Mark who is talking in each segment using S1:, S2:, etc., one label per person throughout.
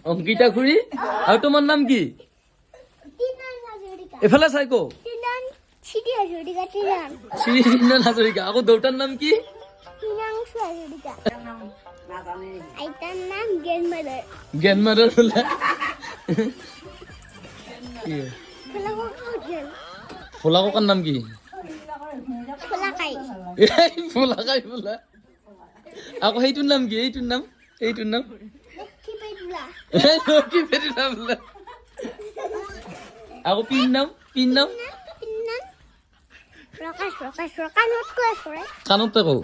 S1: অংকিতা খুৰী আৰু তোমাৰ নাম কি এফালে চাইকো শ্ৰীনন্দন হাজৰিকা আকৌ দেউতাৰ নাম কি গ্ৰেণ্ডমাদাৰ বোলে ফুলা ককাৰ নাম কি ফুলাকাই বোলে আকৌ সেইটোৰ নাম কি এইটোৰ নাম লক্ষী পেটুলা বোলে আকৌ পিন নাম কাণতে কওঁ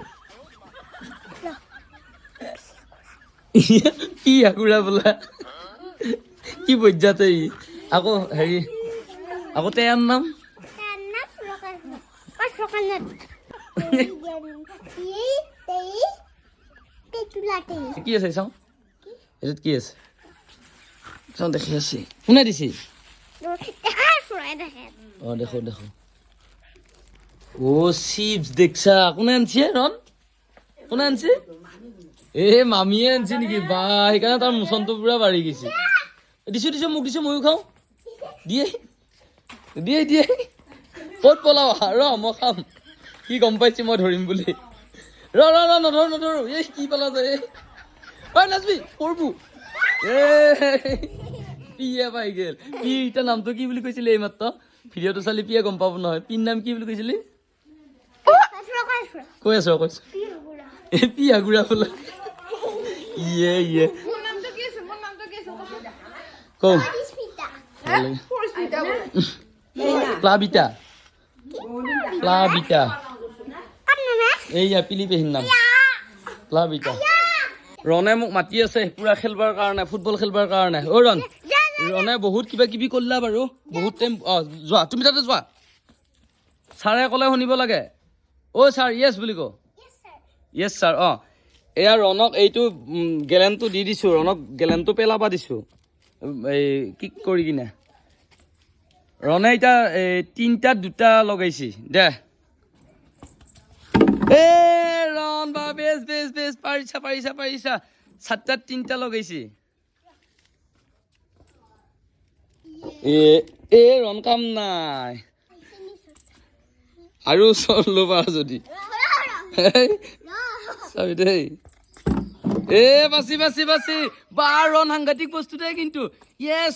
S1: কি আকুৰা বোলা কি পৰ্যাতে আকৌ হেৰি আকৌ তেওঁৰ নাম কি আছে চাওঁ এইটোত কি আছে চাওঁ দেখি আছে কোনে দিছে অ দেখো ও চিপছ দেখছা কোনে আনছে ৰন কোনে আনছে এ মামীয়ে আনছে নেকি বা সেইকাৰণে তাৰ মোচনটো পুৰা বাঢ়ি গৈছে দিছো মোক দিছো ময়ো খাওঁ দিয়ে ক'ত পলাও ৰ মই খাম কি গম পাইছে মই ধৰিম বুলি ৰ নধৰো এই কি পেলা যায় ঐ নাচবি পৰবু পিয়ে পাই গেল পি এতিয়া নামটো কি বুলি কৈছিলে এইমাত্ৰ ভিডিঅ'টো চালি পিয়ে গম পাব নহয় পিৰ নাম কি বুলি কৈছিলি কৈ আছো এই পিয়া গুড়া বোলা ইয়ে কওঁ প্লাবিতা এইয়া পিলি পেহীৰ নাম প্লাবিতা ৰণে মোক মাতি আছে পুৰা খেলবাৰ কাৰণে ফুটবল খেলবাৰ কাৰণে ৰণে বহুত কিবা কিবি কৰিলা বাৰু বহুত টাইম যোৱা তুমি তাতে যোৱা ছাৰে ক'লে শুনিব লাগে ছাৰ য়েছ বুলি ক য়েছ ছাৰ এয়া ৰণক এইটো গেলেনটো দি দিছোঁ ৰণক গেলেনটো পেলাবা দিছোঁ এই কি কৰি কিনে ৰণে এতিয়া 3টাত 2টা লগাইছি দে ৰন বা বেছ পাৰিছা 7টাত 3টা লগাইছি ৰন কাম নাই আৰু ল'বা যদি চাবি দেই বাচি বা ৰন সাংঘাতিক বস্তু দে কিন্তু য়েছ